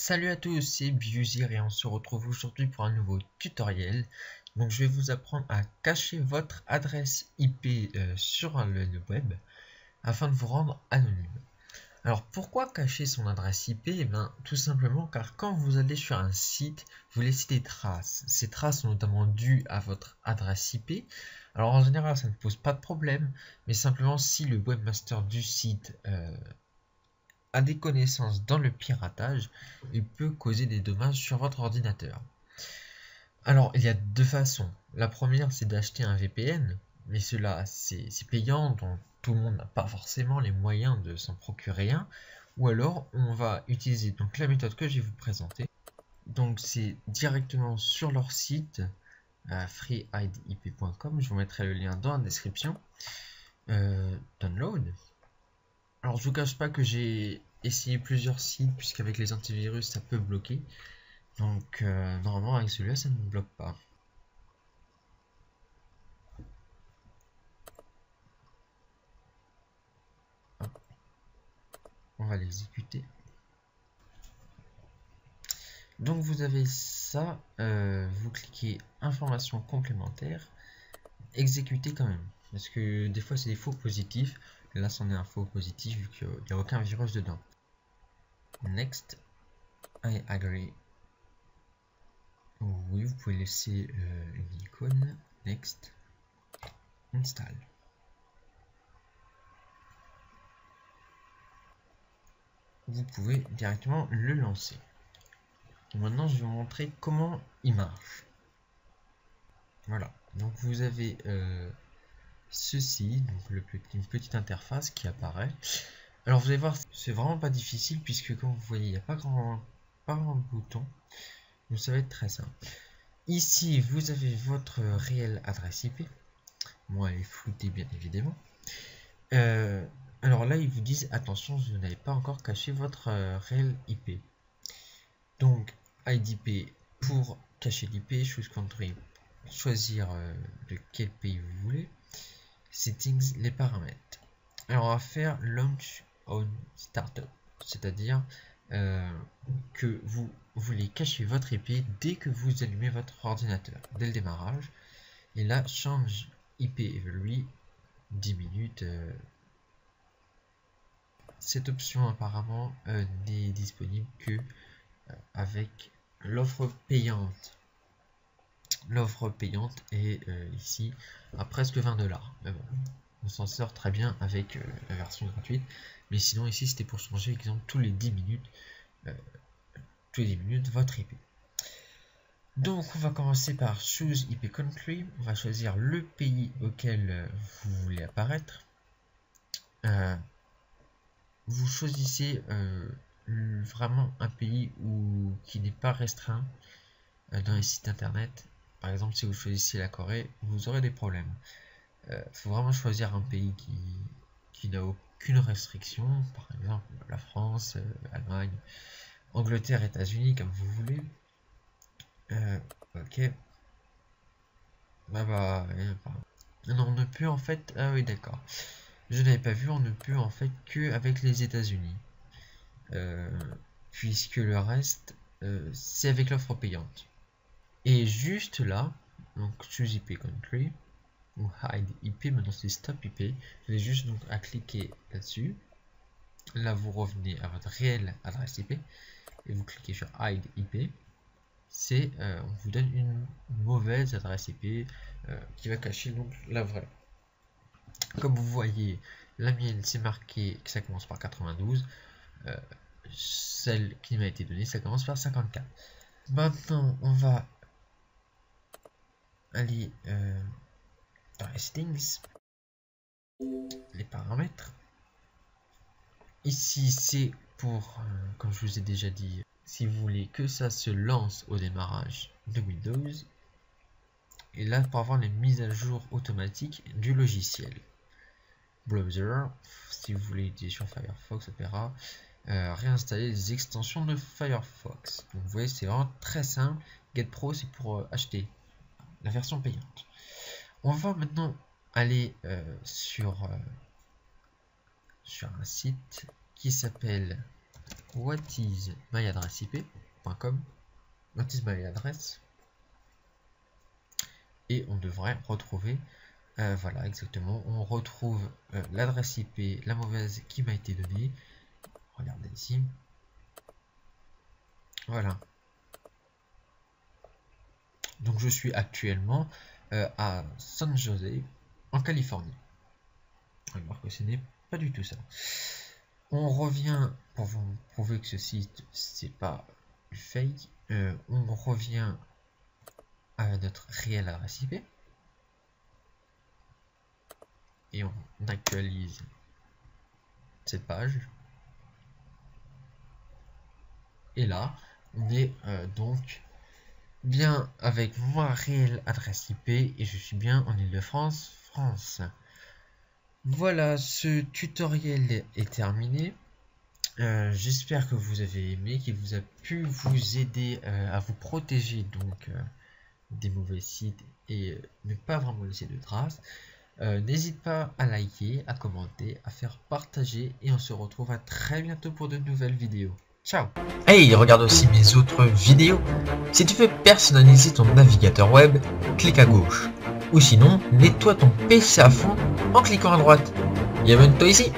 Salut à tous, c'est Biusir et on se retrouve aujourd'hui pour un nouveau tutoriel. Donc je vais vous apprendre à cacher votre adresse IP sur le web afin de vous rendre anonyme. Alors pourquoi cacher son adresse IP? Tout simplement car quand vous allez sur un site, vous laissez des traces. Ces traces sont notamment dues à votre adresse IP. Alors en général ça ne pose pas de problème, mais simplement si le webmaster du site a des connaissances dans le piratage, il peut causer des dommages sur votre ordinateur. Alors, il y a deux façons. La première, c'est d'acheter un VPN, mais cela, c'est payant, donc tout le monde n'a pas forcément les moyens de s'en procurer un. Ou alors, on va utiliser donc la méthode que je vais vous présenter. Donc, c'est directement sur leur site, freehideip.com. Je vous mettrai le lien dans la description. Download. Alors je vous cache pas que j'ai essayé plusieurs sites puisqu'avec les antivirus ça peut bloquer. Donc normalement avec celui-là ça ne bloque pas. Hop. On va l'exécuter. Donc vous avez ça, vous cliquez informations complémentaires, exécuter quand même. Parce que des fois c'est des faux positifs. Là c'en est un faux positif vu qu'il n'y a aucun virus dedans. Next, I agree. Oui, vous pouvez laisser une icône. Next, install. Vous pouvez directement le lancer. Maintenant, je vais vous montrer comment il marche. Voilà. Donc, vous avez ceci, donc une petite interface qui apparaît. Alors, vous allez voir, c'est vraiment pas difficile puisque, comme vous voyez, il n'y a pas grand bouton. Donc, ça va être très simple. Ici, vous avez votre réelle adresse IP. Moi, elle est floutée, bien évidemment. Alors là, ils vous disent attention, vous n'avez pas encore caché votre réel IP. Donc, IDP pour cacher l'IP, choose country, choisir de quel pays vous voulez. Settings, les paramètres. Alors, on va faire launch on startup, c'est-à-dire que vous voulez cacher votre IP dès que vous allumez votre ordinateur, dès le démarrage. Et là, change IP evaluate 10 minutes. Cette option apparemment n'est disponible que avec l'offre payante. L'offre payante est ici à presque 20 $. Mais bon, on s'en sort très bien avec la version gratuite. Mais sinon ici c'était pour changer exemple tous les 10 minutes votre IP. Donc on va commencer par choose IP country. On va choisir le pays auquel vous voulez apparaître. Vous choisissez vraiment un pays qui n'est pas restreint dans les sites internet. Par exemple, si vous choisissez la Corée, vous aurez des problèmes. Faut vraiment choisir un pays qui n'a aucune restriction, par exemple la France, Allemagne, Angleterre, États-Unis, comme vous voulez. Ok. Non, on ne peut en fait. Ah oui, d'accord. Je n'avais pas vu, on ne peut en fait que avec les États-Unis. Puisque le reste, c'est avec l'offre payante. Et juste là, donc choose IP country ou hide IP, maintenant c'est stop IP. Vous avez juste donc à cliquer là-dessus. Là, vous revenez à votre réelle adresse IP et vous cliquez sur hide IP. On vous donne une mauvaise adresse IP qui va cacher donc la vraie. Comme vous voyez, la mienne c'est marqué que ça commence par 92. Celle qui m'a été donnée, ça commence par 54. Maintenant, on va aller dans les settings, les paramètres. Ici, c'est pour, comme je vous ai déjà dit, si vous voulez que ça se lance au démarrage de Windows. Et là, pour avoir les mises à jour automatiques du logiciel. Browser, si vous voulez utiliser sur Firefox, Opera. Réinstaller les extensions de Firefox. Donc vous voyez, c'est vraiment très simple. GetPro, c'est pour acheter la version payante. On va maintenant aller sur un site qui s'appelle whatismyaddressip.com, whatismyaddress, et on devrait retrouver, voilà exactement, on retrouve l'adresse IP, la mauvaise qui m'a été donnée. Regardez ici, voilà. Donc je suis actuellement à San Jose en Californie. Alors que ce n'est pas du tout ça. On revient pour vous prouver que ce site c'est pas du fake. On revient à notre réelle adresse IP et on actualise cette page. Et là, on est donc bien avec ma réelle adresse IP et je suis bien en Île-de-France, France. Voilà, ce tutoriel est terminé. J'espère que vous avez aimé, qu'il vous a pu vous aider à vous protéger donc des mauvais sites et ne pas vraiment laisser de traces. N'hésite pas à liker, à commenter, à faire partager et on se retrouve à très bientôt pour de nouvelles vidéos. Ciao! Hey, regarde aussi mes autres vidéos. Si tu veux personnaliser ton navigateur web, clique à gauche. Ou sinon, nettoie ton PC à fond en cliquant à droite. Bienvenue toi ici!